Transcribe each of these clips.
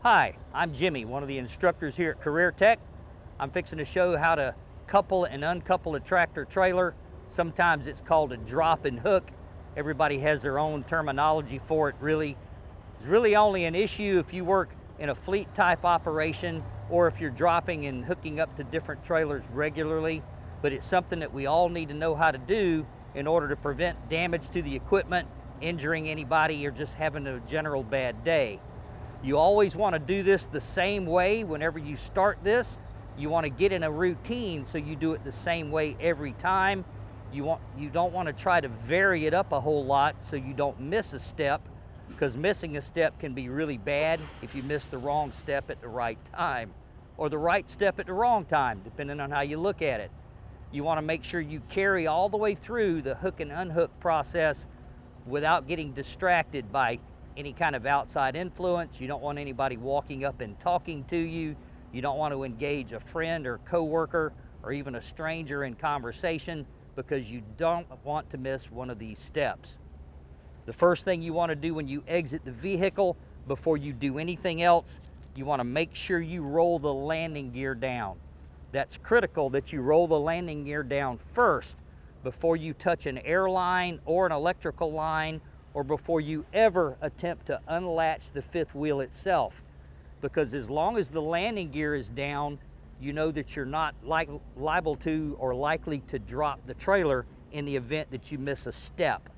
Hi, I'm Jimmy, one of the instructors here at Career Tech. I'm fixing to show how to couple and uncouple a tractor trailer. Sometimes it's called a drop and hook. Everybody has their own terminology for it, really. It's really only an issue if you work in a fleet type operation or if you're dropping and hooking up to different trailers regularly, but it's something that we all need to know how to do in order to prevent damage to the equipment, injuring anybody, or just having a general bad day. You always want to do this the same way whenever you start this. You want to get in a routine so you do it the same way every time. You don't want to try to vary it up a whole lot so you don't miss a step, because missing a step can be really bad if you miss the wrong step at the right time, or the right step at the wrong time, depending on how you look at it. You want to make sure you carry all the way through the hook and unhook process without getting distracted by any kind of outside influence. You don't want anybody walking up and talking to you. You don't want to engage a friend or coworker or even a stranger in conversation, because you don't want to miss one of these steps. The first thing you want to do when you exit the vehicle, before you do anything else, you want to make sure you roll the landing gear down. That's critical that you roll the landing gear down first before you touch an air line or an electrical line, or before you ever attempt to unlatch the fifth wheel itself. Because as long as the landing gear is down, you know that you're not liable to or likely to drop the trailer in the event that you miss a step.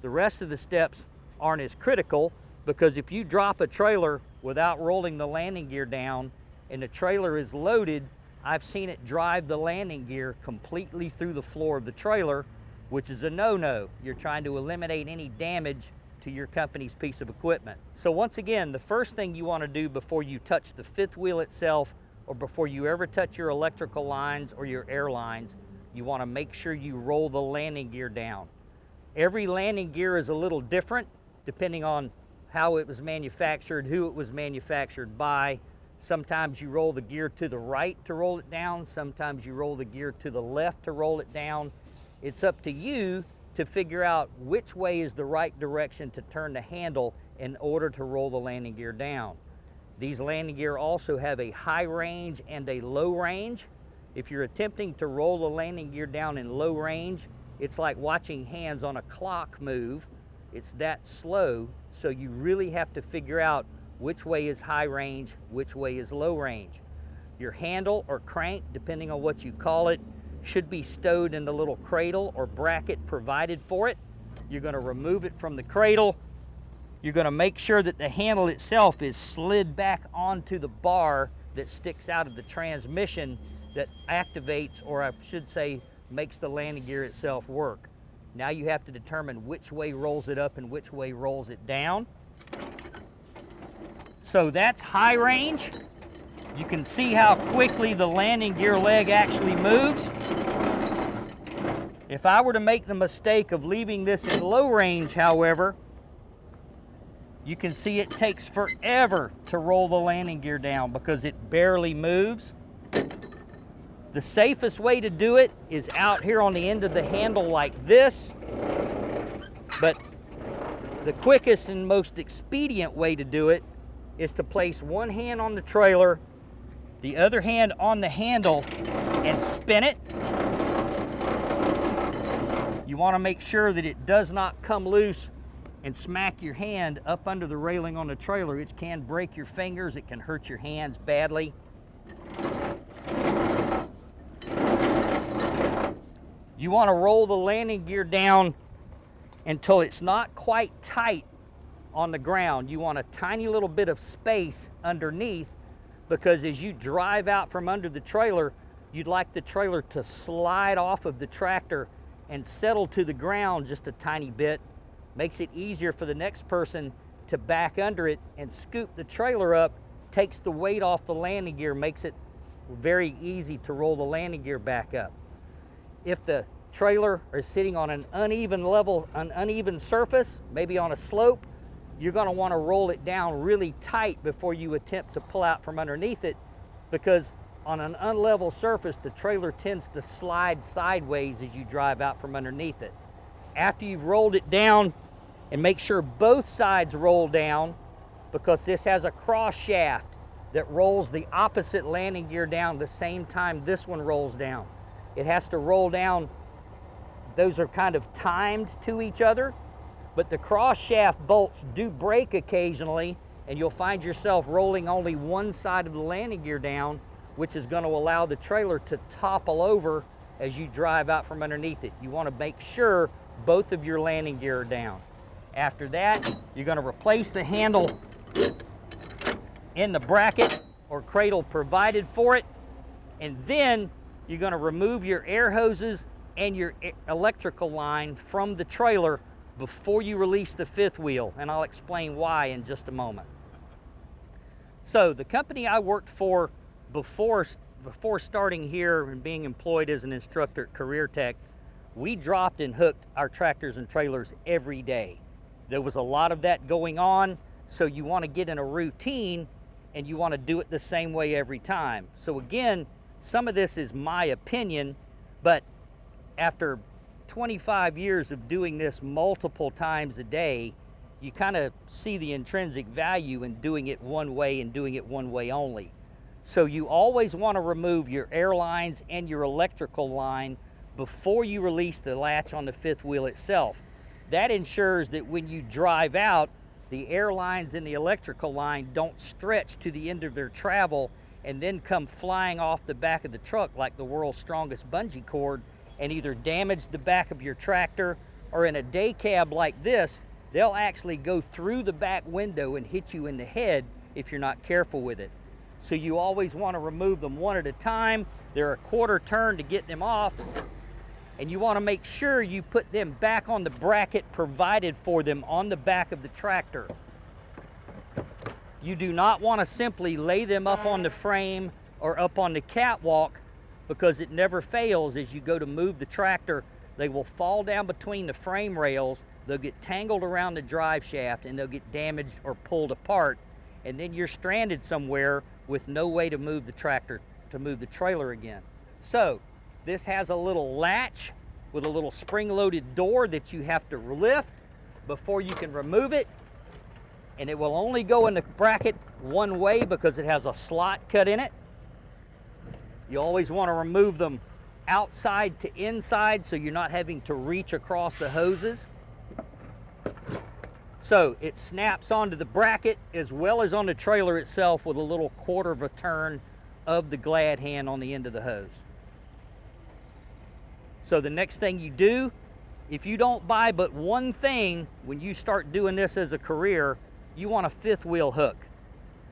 The rest of the steps aren't as critical, because if you drop a trailer without rolling the landing gear down and the trailer is loaded, I've seen it drive the landing gear completely through the floor of the trailer, which is a no-no. You're trying to eliminate any damage to your company's piece of equipment. So once again, the first thing you want to do before you touch the fifth wheel itself, or before you ever touch your electrical lines or your air lines, you want to make sure you roll the landing gear down. Every landing gear is a little different depending on how it was manufactured, who it was manufactured by. Sometimes you roll the gear to the right to roll it down. Sometimes you roll the gear to the left to roll it down. It's up to you to figure out which way is the right direction to turn the handle in order to roll the landing gear down. These landing gear also have a high range and a low range. If you're attempting to roll the landing gear down in low range, it's like watching hands on a clock move. It's that slow, so you really have to figure out which way is high range, which way is low range. Your handle or crank, depending on what you call it, should be stowed in the little cradle or bracket provided for it. You're going to remove it from the cradle. You're going to make sure that the handle itself is slid back onto the bar that sticks out of the transmission that activates, or I should say, makes the landing gear itself work. Now you have to determine which way rolls it up and which way rolls it down. So that's high range. You can see how quickly the landing gear leg actually moves. If I were to make the mistake of leaving this in low range, however, you can see it takes forever to roll the landing gear down because it barely moves. The safest way to do it is out here on the end of the handle like this, but the quickest and most expedient way to do it is to place one hand on the trailer, the other hand on the handle, and spin it. You want to make sure that it does not come loose and smack your hand up under the railing on the trailer. It can break your fingers, it can hurt your hands badly. You want to roll the landing gear down until it's not quite tight on the ground. You want a tiny little bit of space underneath, because as you drive out from under the trailer, you'd like the trailer to slide off of the tractor and settle to the ground just a tiny bit. Makes it easier for the next person to back under it and scoop the trailer up, takes the weight off the landing gear, makes it very easy to roll the landing gear back up. If the trailer is sitting on an uneven level, an uneven surface, maybe on a slope, you're going to want to roll it down really tight before you attempt to pull out from underneath it, because on an unlevel surface, the trailer tends to slide sideways as you drive out from underneath it. After you've rolled it down, and make sure both sides roll down, because this has a cross shaft that rolls the opposite landing gear down the same time this one rolls down. It has to roll down. Those are kind of timed to each other, but the cross shaft bolts do break occasionally, and you'll find yourself rolling only one side of the landing gear down, which is going to allow the trailer to topple over as you drive out from underneath it. You want to make sure both of your landing gear are down. After that, you're going to replace the handle in the bracket or cradle provided for it, and then you're going to remove your air hoses and your electrical line from the trailer before you release the fifth wheel, and I'll explain why in just a moment. So the company I worked for before starting here and being employed as an instructor at Career Tech, we dropped and hooked our tractors and trailers every day. There was a lot of that going on, so you want to get in a routine and you want to do it the same way every time. So again, some of this is my opinion, but after 25 years of doing this multiple times a day, you kind of see the intrinsic value in doing it one way and doing it one way only. So you always want to remove your air lines and your electrical line before you release the latch on the fifth wheel itself. That ensures that when you drive out, the air lines and the electrical line don't stretch to the end of their travel and then come flying off the back of the truck like the world's strongest bungee cord and either damage the back of your tractor, or in a day cab like this, they'll actually go through the back window and hit you in the head if you're not careful with it. So you always want to remove them one at a time. They're a quarter turn to get them off, and you want to make sure you put them back on the bracket provided for them on the back of the tractor. You do not want to simply lay them up on the frame or up on the catwalk, because it never fails. As you go to move the tractor, they will fall down between the frame rails, they'll get tangled around the drive shaft, and they'll get damaged or pulled apart, and then you're stranded somewhere with no way to move the tractor, to move the trailer again. So this has a little latch with a little spring-loaded door that you have to lift before you can remove it, and it will only go in the bracket one way because it has a slot cut in it. You always want to remove them outside to inside so you're not having to reach across the hoses. So it snaps onto the bracket as well as on the trailer itself with a little quarter of a turn of the glad hand on the end of the hose. So the next thing you do, if you don't buy but one thing when you start doing this as a career, you want a fifth wheel hook.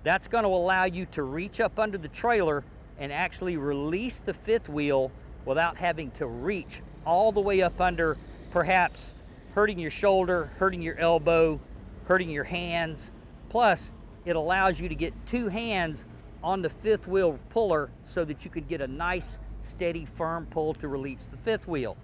That's going to allow you to reach up under the trailer and actually release the fifth wheel without having to reach all the way up under, perhaps hurting your shoulder, hurting your elbow, hurting your hands. Plus, it allows you to get two hands on the fifth wheel puller so that you could get a nice, steady, firm pull to release the fifth wheel.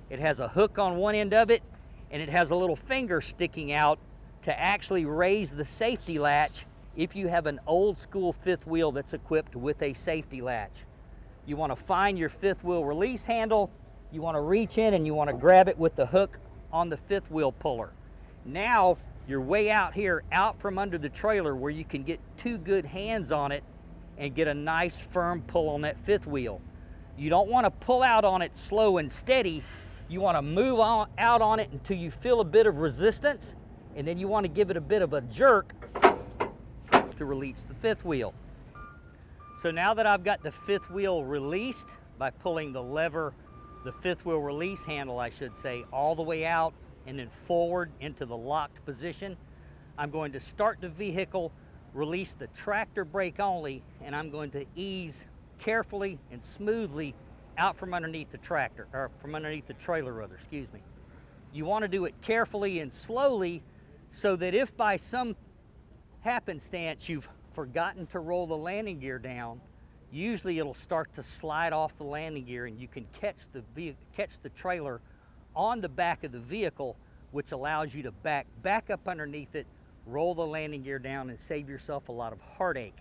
It has a hook on one end of it, and it has a little finger sticking out to actually raise the safety latch if you have an old school fifth wheel that's equipped with a safety latch. You want to find your fifth wheel release handle, you want to reach in and you want to grab it with the hook on the fifth wheel puller. Now you're way out here, out from under the trailer, where you can get two good hands on it and get a nice firm pull on that fifth wheel. You don't want to pull out on it slow and steady. You want to move out on it until you feel a bit of resistance, and then you want to give it a bit of a jerk to release the fifth wheel. So now that I've got the fifth wheel released by pulling the lever, the fifth wheel release handle, I should say, all the way out and then forward into the locked position, I'm going to start the vehicle, release the tractor brake only, and I'm going to ease carefully and smoothly out from underneath the tractor, or from underneath the trailer rather, excuse me. You want to do it carefully and slowly so that if by some happenstance you've forgotten to roll the landing gear down, usually it'll start to slide off the landing gear and you can catch the trailer on the back of the vehicle, which allows you to back up underneath it, roll the landing gear down, and save yourself a lot of heartache.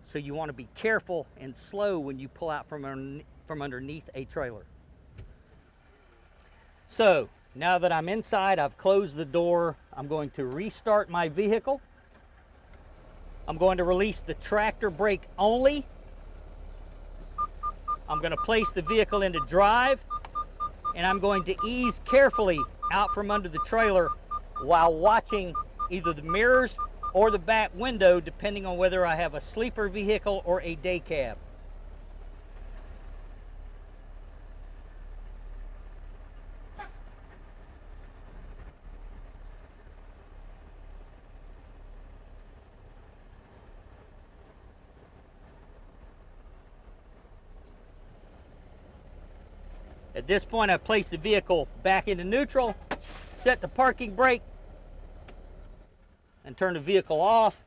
So you want to be careful and slow when you pull out from underneath a trailer. So now that I'm inside, I've closed the door, I'm going to restart my vehicle. I'm going to release the tractor brake only. I'm going to place the vehicle into drive, and I'm going to ease carefully out from under the trailer while watching either the mirrors or the back window, depending on whether I have a sleeper vehicle or a day cab. At this point, I place the vehicle back into neutral, set the parking brake, and turn the vehicle off.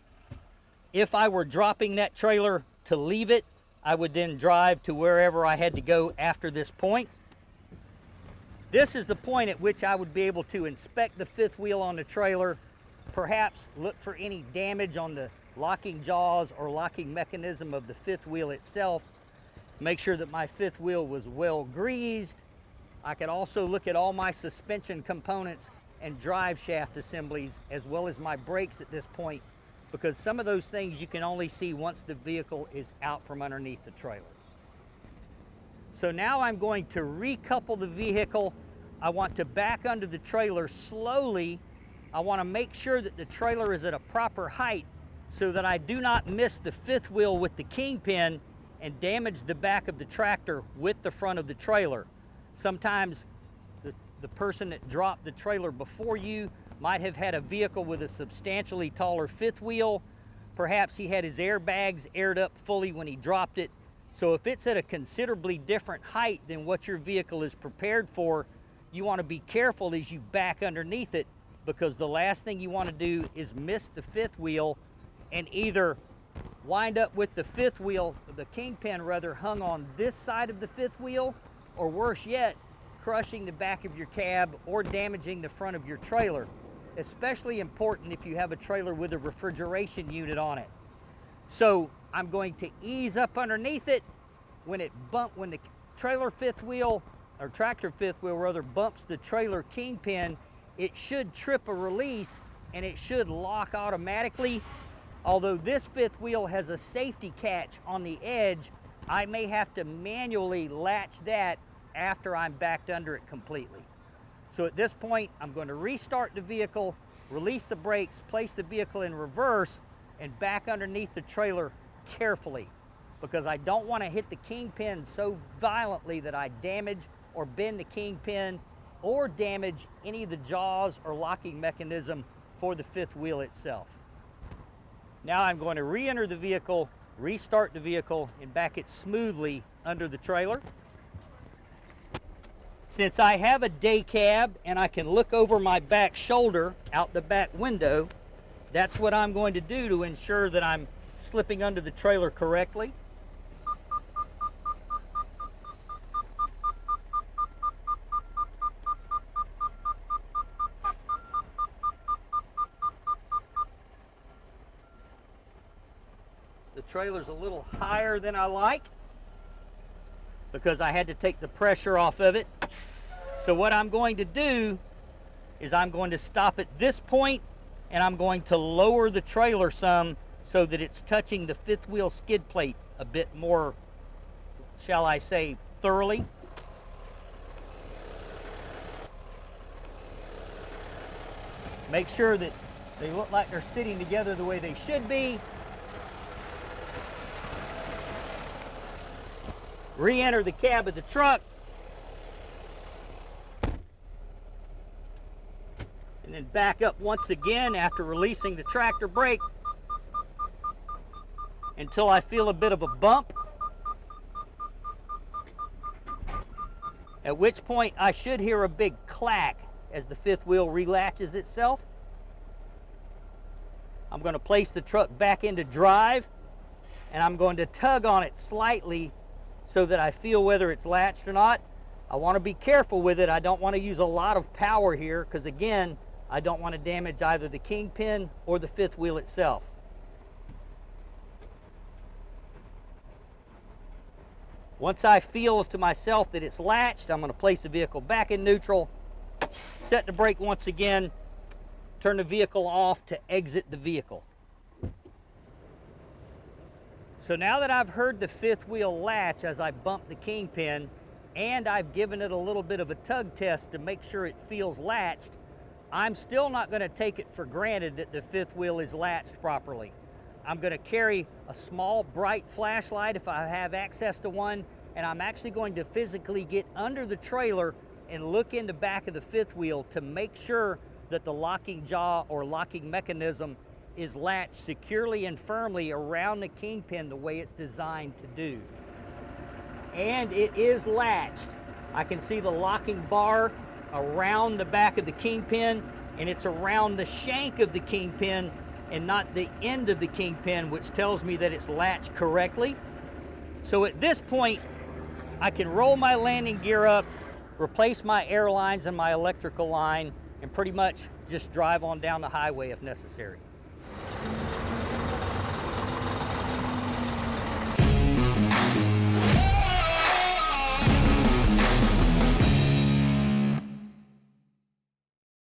If I were dropping that trailer to leave it, I would then drive to wherever I had to go after this point. This is the point at which I would be able to inspect the fifth wheel on the trailer, perhaps look for any damage on the locking jaws or locking mechanism of the fifth wheel itself, make sure that my fifth wheel was well greased. I could also look at all my suspension components and drive shaft assemblies, as well as my brakes at this point, because some of those things you can only see once the vehicle is out from underneath the trailer. So now I'm going to recouple the vehicle. I want to back under the trailer slowly. I want to make sure that the trailer is at a proper height so that I do not miss the fifth wheel with the kingpin and damage the back of the tractor with the front of the trailer. Sometimes the person that dropped the trailer before you might have had a vehicle with a substantially taller fifth wheel. Perhaps he had his airbags aired up fully when he dropped it. So if it's at a considerably different height than what your vehicle is prepared for, you want to be careful as you back underneath it, because the last thing you want to do is miss the fifth wheel and either wind up with the fifth wheel, the kingpin rather, hung on this side of the fifth wheel, or worse yet, crushing the back of your cab or damaging the front of your trailer. Especially important if you have a trailer with a refrigeration unit on it. So I'm going to ease up underneath it. When the trailer fifth wheel, or tractor fifth wheel rather, bumps the trailer kingpin, it should trip a release and it should lock automatically. Although this fifth wheel has a safety catch on the edge, I may have to manually latch that after I'm backed under it completely. So at this point, I'm going to restart the vehicle, release the brakes, place the vehicle in reverse, and back underneath the trailer carefully, because I don't want to hit the kingpin so violently that I damage or bend the kingpin or damage any of the jaws or locking mechanism for the fifth wheel itself. Now I'm going to re-enter the vehicle, restart the vehicle, and back it smoothly under the trailer. Since I have a day cab and I can look over my back shoulder out the back window, that's what I'm going to do to ensure that I'm slipping under the trailer correctly. The trailer's a little higher than I like because I had to take the pressure off of it. So what I'm going to do is I'm going to stop at this point and I'm going to lower the trailer some so that it's touching the fifth wheel skid plate a bit more, shall I say, thoroughly. Make sure that they look like they're sitting together the way they should be. Re-enter the cab of the truck. And then back up once again after releasing the tractor brake until I feel a bit of a bump. At which point I should hear a big clack as the fifth wheel relatches itself. I'm going to place the truck back into drive and I'm going to tug on it slightly so that I feel whether it's latched or not. I want to be careful with it. I don't want to use a lot of power here because, again, I don't want to damage either the kingpin or the fifth wheel itself. Once I feel to myself that it's latched, I'm going to place the vehicle back in neutral, set the brake once again, turn the vehicle off to exit the vehicle. So now that I've heard the fifth wheel latch as I bump the kingpin, and I've given it a little bit of a tug test to make sure it feels latched, I'm still not going to take it for granted that the fifth wheel is latched properly. I'm going to carry a small bright flashlight if I have access to one, and I'm actually going to physically get under the trailer and look in the back of the fifth wheel to make sure that the locking jaw or locking mechanism is latched securely and firmly around the kingpin the way it's designed to do. And it is latched. I can see the locking bar around the back of the kingpin, and it's around the shank of the kingpin and not the end of the kingpin, which tells me that it's latched correctly. So at this point, I can roll my landing gear up, replace my air lines and my electrical line, and pretty much just drive on down the highway if necessary.